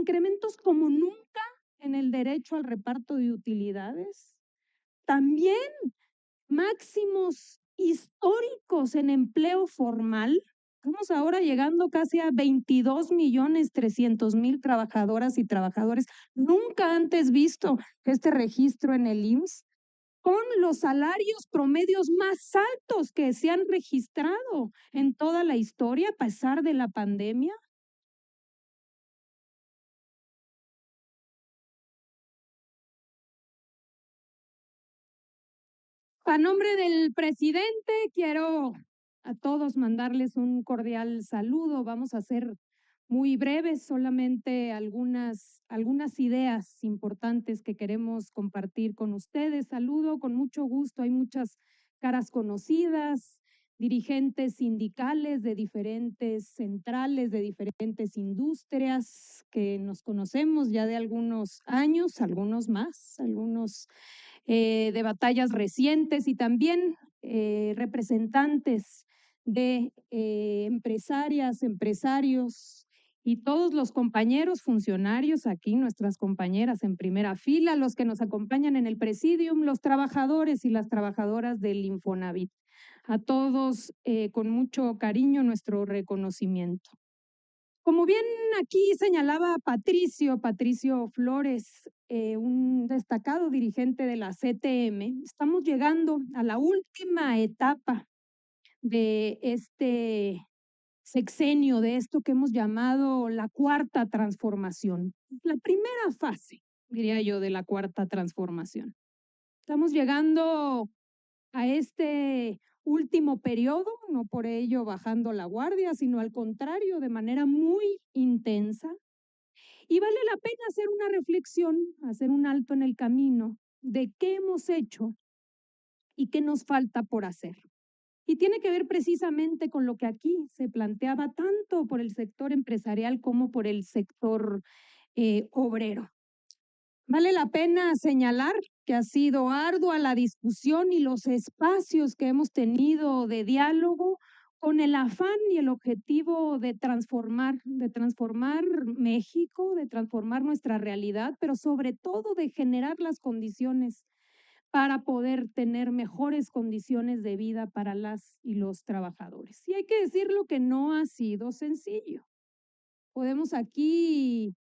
incrementos como nunca en el derecho al reparto de utilidades. También máximos históricos en empleo formal. Estamos ahora llegando casi a 22.300.000 trabajadoras y trabajadores. Nunca antes visto este registro en el IMSS, con los salarios promedios más altos que se han registrado en toda la historia a pesar de la pandemia. A nombre del presidente, quiero a todos mandarles un cordial saludo. Vamos a ser muy breves, solamente algunas ideas importantes que queremos compartir con ustedes. Saludo con mucho gusto, hay muchas caras conocidas, dirigentes sindicales de diferentes centrales, de diferentes industrias que nos conocemos ya de algunos años, algunos más, algunos de batallas recientes y también representantes de empresarias, empresarios y todos los compañeros funcionarios aquí, nuestras compañeras en primera fila, los que nos acompañan en el presidium, los trabajadores y las trabajadoras del Infonavit. A todos con mucho cariño nuestro reconocimiento. Como bien aquí señalaba Patricio Flores, un destacado dirigente de la CTM, estamos llegando a la última etapa de este sexenio, de esto que hemos llamado la cuarta transformación. La primera fase, diría yo, de la cuarta transformación. Estamos llegando a este último periodo, no por ello bajando la guardia, sino al contrario, de manera muy intensa. Y vale la pena hacer una reflexión, hacer un alto en el camino de qué hemos hecho y qué nos falta por hacer. Y tiene que ver precisamente con lo que aquí se planteaba tanto por el sector empresarial como por el sector obrero. Vale la pena señalar que ha sido ardua la discusión y los espacios que hemos tenido de diálogo con el afán y el objetivo de transformar México, de transformar nuestra realidad, pero sobre todo de generar las condiciones para poder tener mejores condiciones de vida para las y los trabajadores. Y hay que decirlo que no ha sido sencillo. Podemos aquí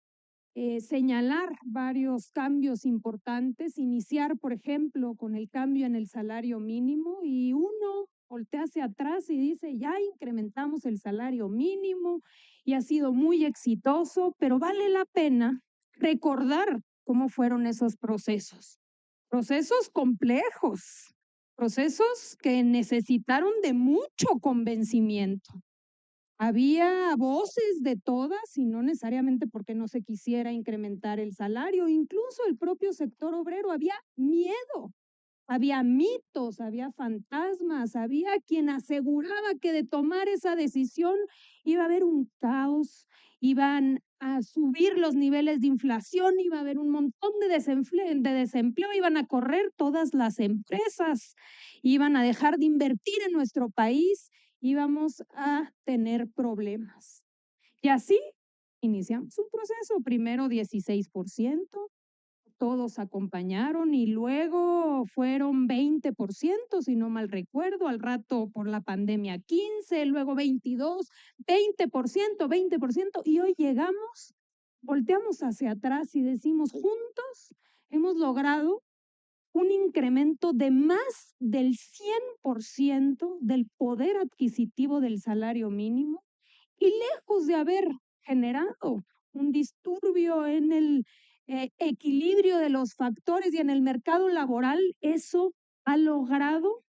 señalar varios cambios importantes, iniciar, por ejemplo, con el cambio en el salario mínimo y uno voltea hacia atrás y dice, ya incrementamos el salario mínimo y ha sido muy exitoso, pero vale la pena recordar cómo fueron esos procesos. Procesos complejos, procesos que necesitaron de mucho convencimiento. Había voces de todas y no necesariamente porque no se quisiera incrementar el salario, incluso el propio sector obrero, había miedo, había mitos, había fantasmas, había quien aseguraba que de tomar esa decisión iba a haber un caos, iban a subir los niveles de inflación, iba a haber un montón de desempleo, iban a correr todas las empresas, iban a dejar de invertir en nuestro país, íbamos a tener problemas. Y así iniciamos un proceso, primero 16%, todos acompañaron y luego fueron 20%, si no mal recuerdo, al rato por la pandemia 15%, luego 22%, 20%, y hoy llegamos, volteamos hacia atrás y decimos, juntos hemos logrado un incremento de más del 100% del poder adquisitivo del salario mínimo y lejos de haber generado un disturbio en el equilibrio de los factores y en el mercado laboral, eso ha logrado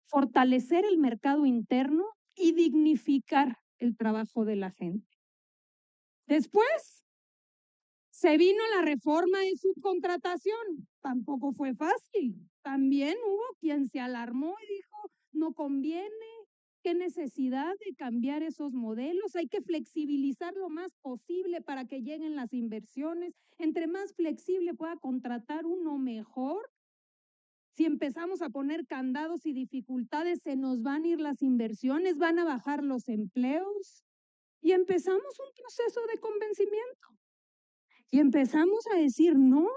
fortalecer el mercado interno y dignificar el trabajo de la gente. Después se vino la reforma de subcontratación, tampoco fue fácil. También hubo quien se alarmó y dijo, no conviene, qué necesidad de cambiar esos modelos, hay que flexibilizar lo más posible para que lleguen las inversiones. Entre más flexible pueda contratar uno mejor. Si empezamos a poner candados y dificultades, se nos van a ir las inversiones, van a bajar los empleos. Y empezamos un proceso de convencimiento. Y empezamos a decir, no,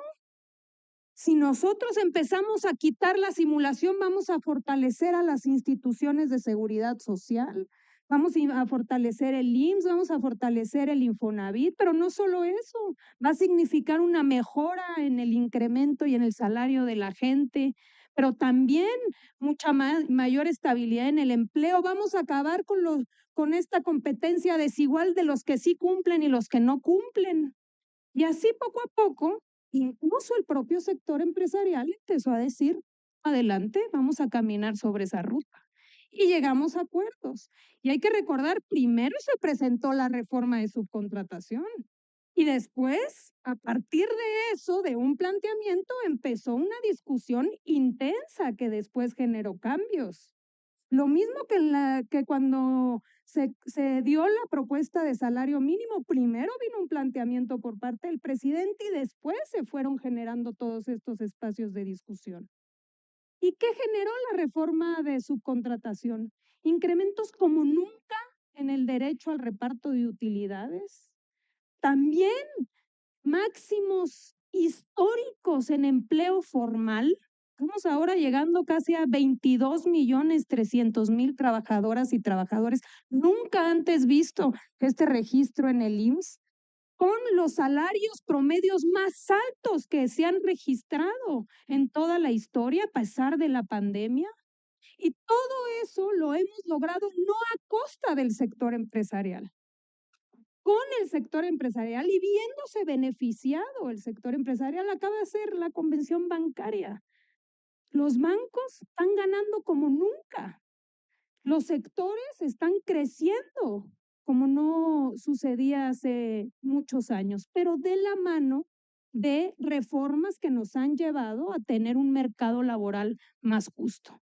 si nosotros empezamos a quitar la simulación, vamos a fortalecer a las instituciones de seguridad social, vamos a fortalecer el IMSS, vamos a fortalecer el Infonavit, pero no solo eso, va a significar una mejora en el incremento y en el salario de la gente, pero también mucha mayor estabilidad en el empleo. Vamos a acabar con esta competencia desigual de los que sí cumplen y los que no cumplen. Y así poco a poco, incluso el propio sector empresarial empezó a decir, adelante, vamos a caminar sobre esa ruta. Y llegamos a acuerdos. Y hay que recordar, primero se presentó la reforma de subcontratación y después, a partir de eso, de un planteamiento, empezó una discusión intensa que después generó cambios. Lo mismo que cuando se dio la propuesta de salario mínimo, primero vino un planteamiento por parte del presidente y después se fueron generando todos estos espacios de discusión. ¿Y qué generó la reforma de subcontratación? Incrementos como nunca en el derecho al reparto de utilidades. También máximos históricos en empleo formal. Estamos ahora llegando casi a 22.300.000 trabajadoras y trabajadores. Nunca antes visto este registro en el IMSS, con los salarios promedios más altos que se han registrado en toda la historia a pesar de la pandemia. Y todo eso lo hemos logrado no a costa del sector empresarial, con el sector empresarial y viéndose beneficiado el sector empresarial. Acaba de ser la convención bancaria. Los bancos están ganando como nunca. Los sectores están creciendo como no sucedía hace muchos años, pero de la mano de reformas que nos han llevado a tener un mercado laboral más justo.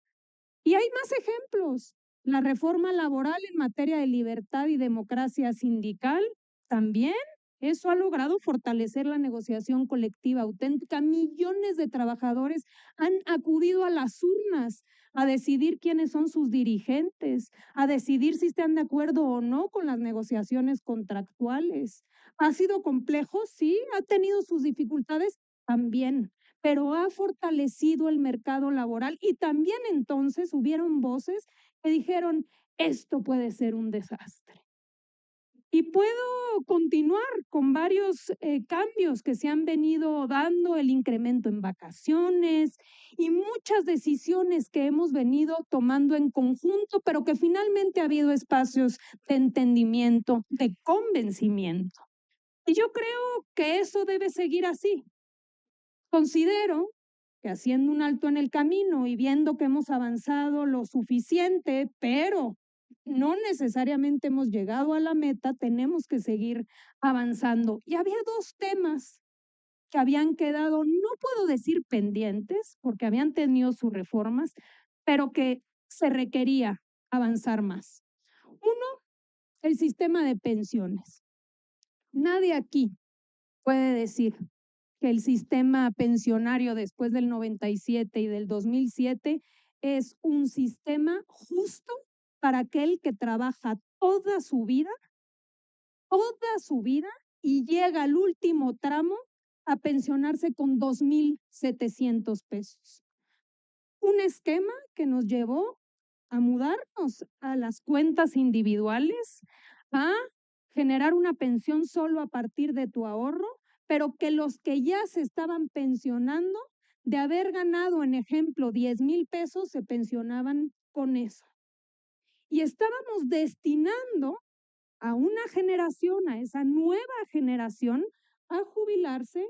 Y hay más ejemplos. La reforma laboral en materia de libertad y democracia sindical también. Eso ha logrado fortalecer la negociación colectiva auténtica. Millones de trabajadores han acudido a las urnas a decidir quiénes son sus dirigentes, a decidir si están de acuerdo o no con las negociaciones contractuales. ¿Ha sido complejo? Sí. ¿Ha tenido sus dificultades? También, pero ha fortalecido el mercado laboral y también entonces hubieron voces que dijeron, esto puede ser un desastre. Y puedo continuar con varios cambios que se han venido dando, el incremento en vacaciones y muchas decisiones que hemos venido tomando en conjunto, pero que finalmente ha habido espacios de entendimiento, de convencimiento. Y yo creo que eso debe seguir así. Considero que haciendo un alto en el camino y viendo que hemos avanzado lo suficiente, pero no necesariamente hemos llegado a la meta, tenemos que seguir avanzando. Y había dos temas que habían quedado, no puedo decir pendientes, porque habían tenido sus reformas, pero que se requería avanzar más. Uno, el sistema de pensiones. Nadie aquí puede decir que el sistema pensionario después del 97 y del 2007 es un sistema justo para aquel que trabaja toda su vida y llega al último tramo a pensionarse con 2.700 pesos. Un esquema que nos llevó a mudarnos a las cuentas individuales, a generar una pensión solo a partir de tu ahorro, pero que los que ya se estaban pensionando, de haber ganado, en ejemplo, 10,000 pesos, se pensionaban con eso. Y estábamos destinando a una generación, a esa nueva generación, a jubilarse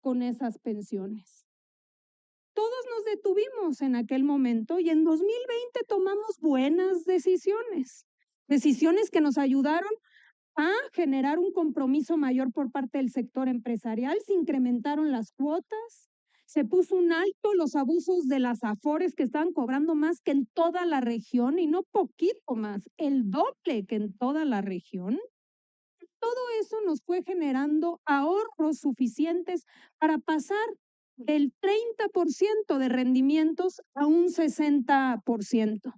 con esas pensiones. Todos nos detuvimos en aquel momento y en 2020 tomamos buenas decisiones, decisiones que nos ayudaron a generar un compromiso mayor por parte del sector empresarial. Se incrementaron las cuotas, se puso un alto los abusos de las afores que estaban cobrando más que en toda la región y no poquito más, el doble que en toda la región. Todo eso nos fue generando ahorros suficientes para pasar del 30% de rendimientos a un 60%.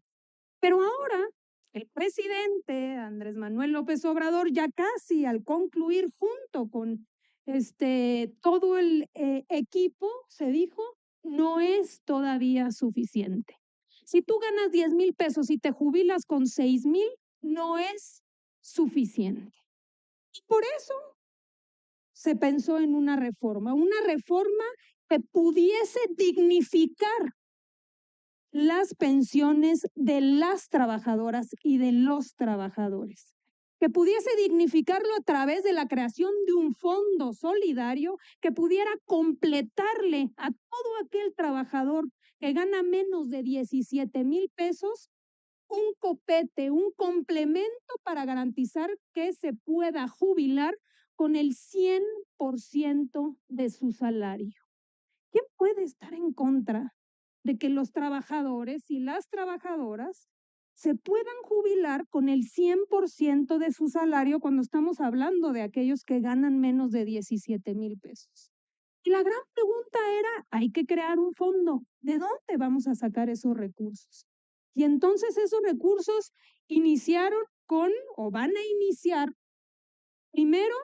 Pero ahora el presidente Andrés Manuel López Obrador, ya casi al concluir junto con todo el equipo, se dijo, no es todavía suficiente. Si tú ganas 10,000 pesos y te jubilas con 6,000, no es suficiente. Y por eso se pensó en una reforma que pudiese dignificar las pensiones de las trabajadoras y de los trabajadores, que pudiese dignificarlo a través de la creación de un fondo solidario que pudiera completarle a todo aquel trabajador que gana menos de 17,000 pesos un copete, un complemento para garantizar que se pueda jubilar con el 100% de su salario. ¿Quién puede estar en contra de que los trabajadores y las trabajadoras se puedan jubilar con el 100% de su salario cuando estamos hablando de aquellos que ganan menos de 17,000 pesos? Y la gran pregunta era, hay que crear un fondo. ¿De dónde vamos a sacar esos recursos? Y entonces esos recursos iniciaron con, o van a iniciar, primero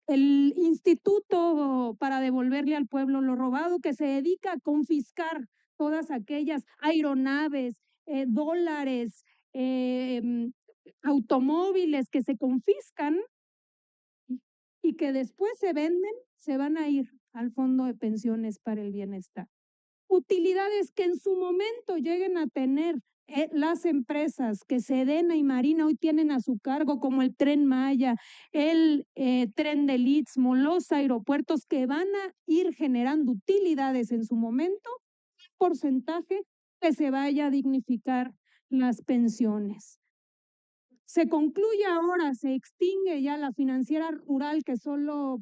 el Instituto para devolverle al pueblo lo robado, que se dedica a confiscar todas aquellas aeronaves, dólares, automóviles que se confiscan y que después se venden, se van a ir al Fondo de Pensiones para el Bienestar. Utilidades que en su momento lleguen a tener las empresas que Sedena y Marina hoy tienen a su cargo, como el Tren Maya, el Tren del Istmo, los aeropuertos que van a ir generando utilidades en su momento, porcentaje que se vaya a dignificar las pensiones. Se concluye ahora, se extingue ya la financiera rural que solo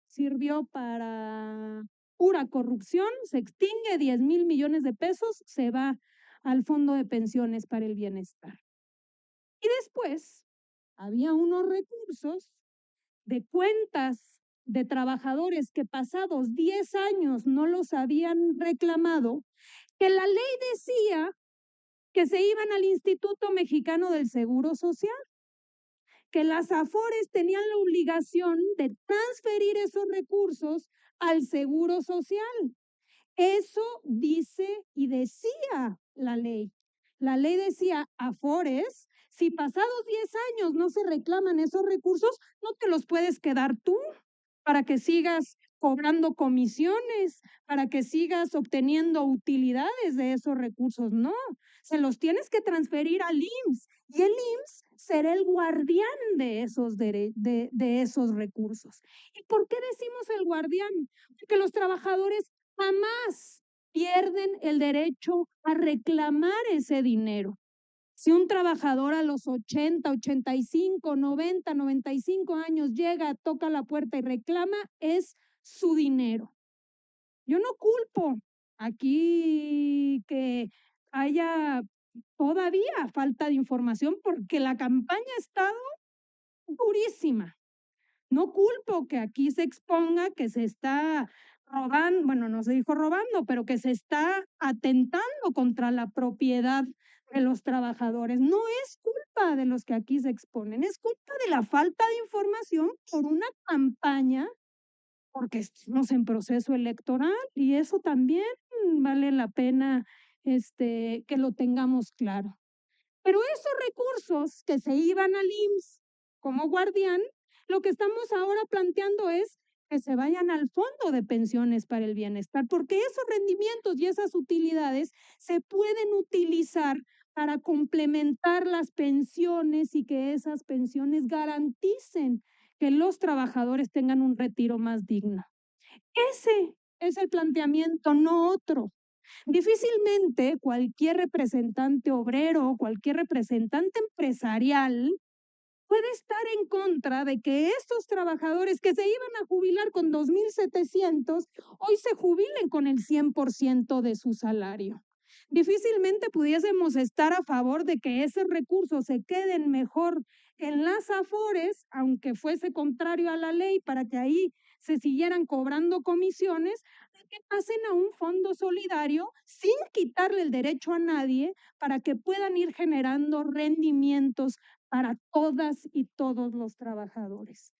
sirvió para pura corrupción, se extingue 10,000 millones de pesos, se va al Fondo de Pensiones para el Bienestar. Y después había unos recursos de cuentas de trabajadores que pasados 10 años no los habían reclamado, que la ley decía que se iban al Instituto Mexicano del Seguro Social, que las AFORES tenían la obligación de transferir esos recursos al Seguro Social. Eso dice y decía la ley. La ley decía, AFORES, si pasados 10 años no se reclaman esos recursos, no te los puedes quedar tú para que sigas cobrando comisiones, para que sigas obteniendo utilidades de esos recursos. No, se los tienes que transferir al IMSS y el IMSS será el guardián de esos recursos. ¿Y por qué decimos el guardián? Porque los trabajadores jamás pierden el derecho a reclamar ese dinero. Si un trabajador a los 80, 85, 90, 95 años llega, toca la puerta y reclama, es su dinero. Yo no culpo aquí que haya todavía falta de información porque la campaña ha estado durísima. No culpo que aquí se exponga que se está robando, bueno, no se dijo robando, pero que se está atentando contra la propiedad de los trabajadores. No es culpa de los que aquí se exponen, es culpa de la falta de información por una campaña, porque estamos en proceso electoral y eso también vale la pena que lo tengamos claro. Pero esos recursos que se iban al IMSS como guardián, lo que estamos ahora planteando es que se vayan al Fondo de Pensiones para el Bienestar, porque esos rendimientos y esas utilidades se pueden utilizar para complementar las pensiones y que esas pensiones garanticen que los trabajadores tengan un retiro más digno. Ese es el planteamiento, no otro. Difícilmente cualquier representante obrero, cualquier representante empresarial puede estar en contra de que estos trabajadores que se iban a jubilar con 2,700 hoy se jubilen con el 100% de su salario. Difícilmente pudiésemos estar a favor de que esos recursos se queden mejor en las AFORES, aunque fuese contrario a la ley, para que ahí se siguieran cobrando comisiones, a que pasen a un fondo solidario sin quitarle el derecho a nadie para que puedan ir generando rendimientos para todas y todos los trabajadores.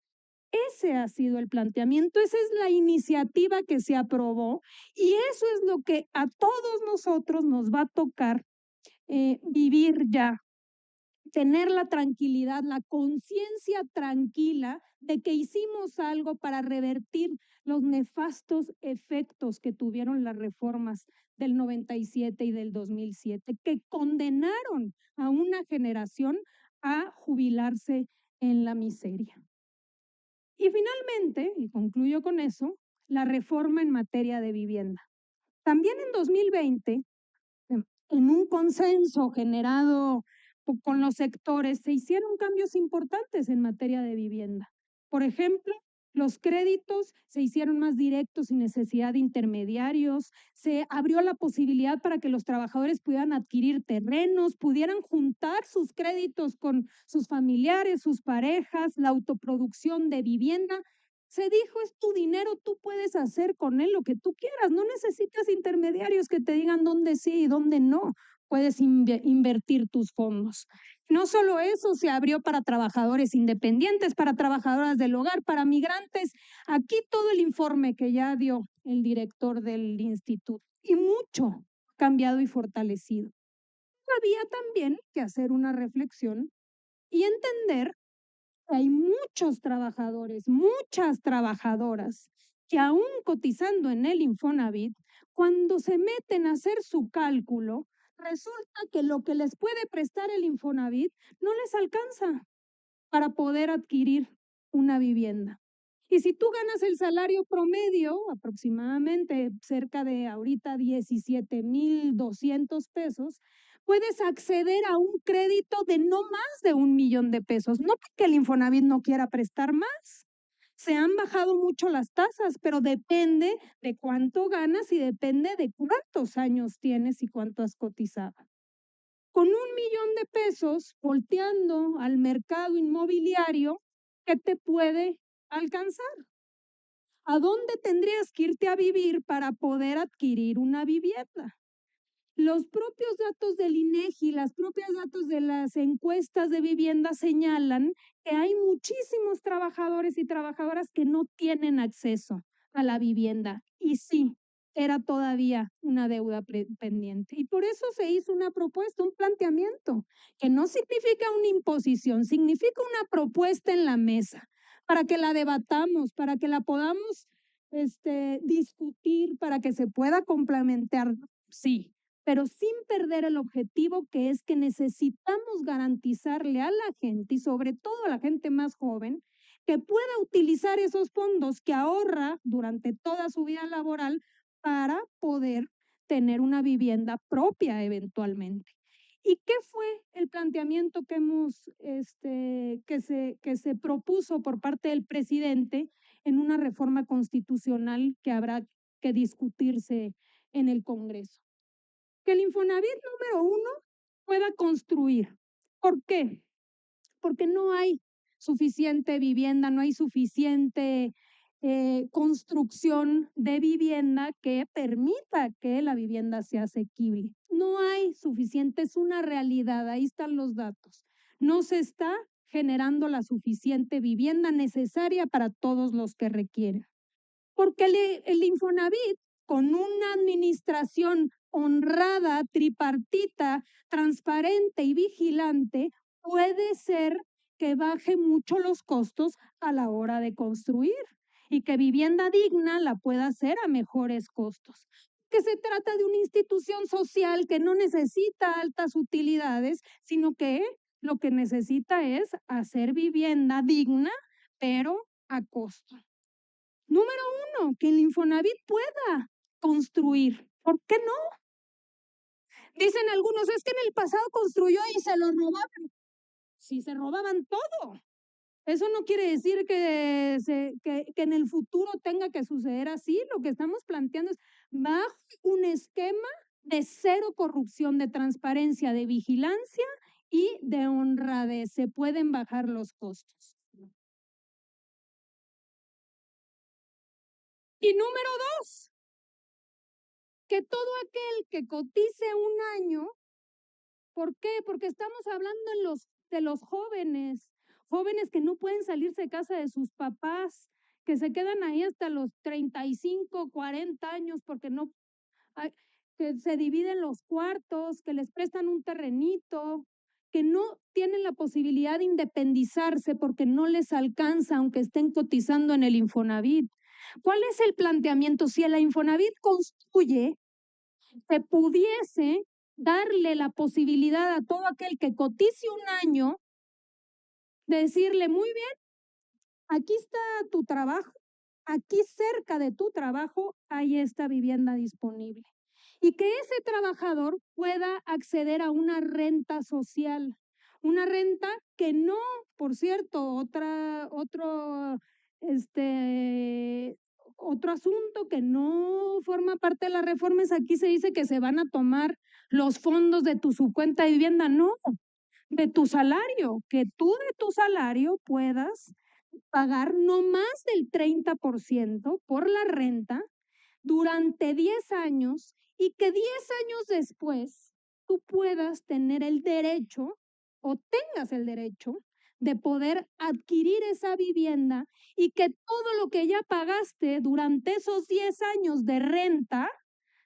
Ese ha sido el planteamiento, esa es la iniciativa que se aprobó y eso es lo que a todos nosotros nos va a tocar vivir ya, tener la tranquilidad, la conciencia tranquila de que hicimos algo para revertir los nefastos efectos que tuvieron las reformas del 97 y del 2007, que condenaron a una generación a jubilarse en la miseria. Y finalmente, y concluyo con eso, la reforma en materia de vivienda. También en 2020, en un consenso generado con los sectores, se hicieron cambios importantes en materia de vivienda. Por ejemplo, los créditos se hicieron más directos sin necesidad de intermediarios, se abrió la posibilidad para que los trabajadores pudieran adquirir terrenos, pudieran juntar sus créditos con sus familiares, sus parejas, la autoproducción de vivienda. Se dijo, es tu dinero, tú puedes hacer con él lo que tú quieras, no necesitas intermediarios que te digan dónde sí y dónde no puedes invertir tus fondos. No solo eso, se abrió para trabajadores independientes, para trabajadoras del hogar, para migrantes. Aquí todo el informe que ya dio el director del instituto y mucho cambiado y fortalecido. Había también que hacer una reflexión y entender que hay muchos trabajadores, muchas trabajadoras que aún cotizando en el Infonavit, cuando se meten a hacer su cálculo, resulta que lo que les puede prestar el Infonavit no les alcanza para poder adquirir una vivienda. Y si tú ganas el salario promedio, aproximadamente cerca de ahorita 17,200 pesos, puedes acceder a un crédito de no más de 1,000,000 de pesos. No porque el Infonavit no quiera prestar más. Se han bajado mucho las tasas, pero depende de cuánto ganas y depende de cuántos años tienes y cuánto has cotizado. Con 1,000,000 de pesos, volteando al mercado inmobiliario, ¿qué te puede alcanzar? ¿A dónde tendrías que irte a vivir para poder adquirir una vivienda? Los propios datos del INEGI, las propias datos de las encuestas de vivienda señalan que hay muchísimos trabajadores y trabajadoras que no tienen acceso a la vivienda. Y sí, era todavía una deuda pendiente. Y por eso se hizo una propuesta, un planteamiento, que no significa una imposición, significa una propuesta en la mesa para que la debatamos, para que la podamos discutir, para que se pueda complementar. Sí, pero sin perder el objetivo que es que necesitamos garantizarle a la gente y sobre todo a la gente más joven que pueda utilizar esos fondos que ahorra durante toda su vida laboral para poder tener una vivienda propia eventualmente. ¿Y qué fue el planteamiento que que se propuso por parte del presidente en una reforma constitucional que habrá que discutirse en el Congreso? Que el Infonavit número 1 pueda construir. ¿Por qué? Porque no hay suficiente vivienda, no hay suficiente construcción de vivienda que permita que la vivienda sea asequible. No hay suficiente, es una realidad, ahí están los datos. No se está generando la suficiente vivienda necesaria para todos los que requieren. Porque el Infonavit, con una administración honrada, tripartita, transparente y vigilante, puede ser que baje mucho los costos a la hora de construir y que vivienda digna la pueda hacer a mejores costos. Que se trata de una institución social que no necesita altas utilidades, sino que lo que necesita es hacer vivienda digna, pero a costo. Número 1, que el Infonavit pueda construir. ¿Por qué no? Dicen algunos, es que en el pasado construyó y se lo robaban. Sí, se robaban todo. Eso no quiere decir que en el futuro tenga que suceder así. Lo que estamos planteando es bajo un esquema de cero corrupción, de transparencia, de vigilancia y de honradez. Se pueden bajar los costos. Y número 2, que todo aquel que cotice un año. ¿Por qué? Porque estamos hablando de los jóvenes, jóvenes que no pueden salirse de casa de sus papás, que se quedan ahí hasta los 35, 40 años porque no hay que se dividen los cuartos, que les prestan un terrenito, que no tienen la posibilidad de independizarse porque no les alcanza, aunque estén cotizando en el Infonavit. ¿Cuál es el planteamiento? Si el Infonavit construye, se pudiese darle la posibilidad a todo aquel que cotice un año, de decirle, muy bien, aquí está tu trabajo, aquí cerca de tu trabajo hay esta vivienda disponible. Y que ese trabajador pueda acceder a una renta social, una renta que no, por cierto, otro asunto que no forma parte de las reformas, aquí se dice que se van a tomar los fondos de tu subcuenta de vivienda, no, de tu salario, que tú de tu salario puedas pagar no más del 30% por la renta durante 10 años y que 10 años después tú puedas tener el derecho o tengas el derecho de poder adquirir esa vivienda y que todo lo que ya pagaste durante esos 10 años de renta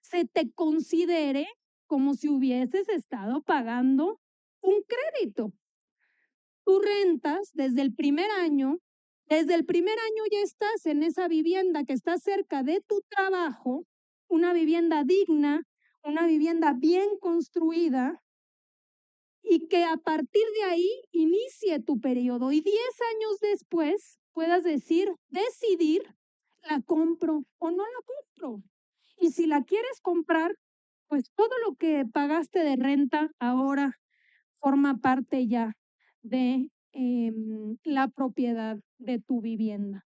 se te considere como si hubieses estado pagando un crédito. Tú rentas desde el primer año ya estás en esa vivienda que está cerca de tu trabajo, una vivienda digna, una vivienda bien construida y que a partir de ahí inicie tu periodo y 10 años después puedas decidir, la compro o no la compro. Y si la quieres comprar, pues todo lo que pagaste de renta ahora forma parte ya de la propiedad de tu vivienda.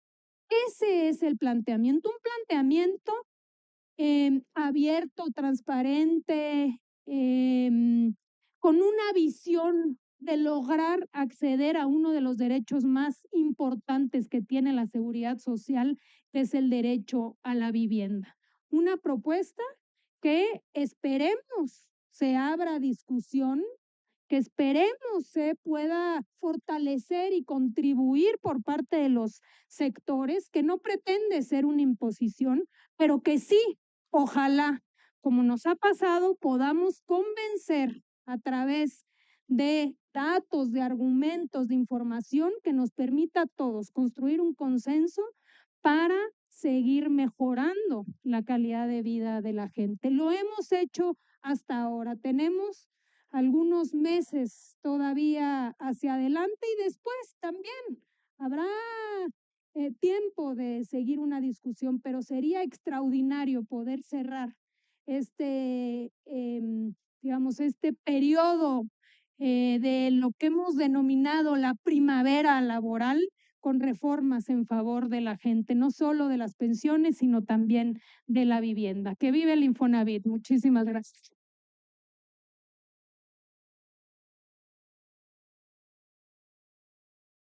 Ese es el planteamiento, un planteamiento abierto, transparente, con una visión de lograr acceder a uno de los derechos más importantes que tiene la seguridad social, que es el derecho a la vivienda. Una propuesta que esperemos se abra discusión, que esperemos se pueda fortalecer y contribuir por parte de los sectores, que no pretende ser una imposición, pero que sí, ojalá, como nos ha pasado, podamos convencer a través de datos, de argumentos, de información que nos permita a todos construir un consenso para seguir mejorando la calidad de vida de la gente. Lo hemos hecho hasta ahora. Tenemos algunos meses todavía hacia adelante y después también habrá tiempo de seguir una discusión, pero sería extraordinario poder cerrar digamos, este periodo de lo que hemos denominado la primavera laboral con reformas en favor de la gente, no solo de las pensiones, sino también de la vivienda. Que vive el Infonavit. Muchísimas gracias.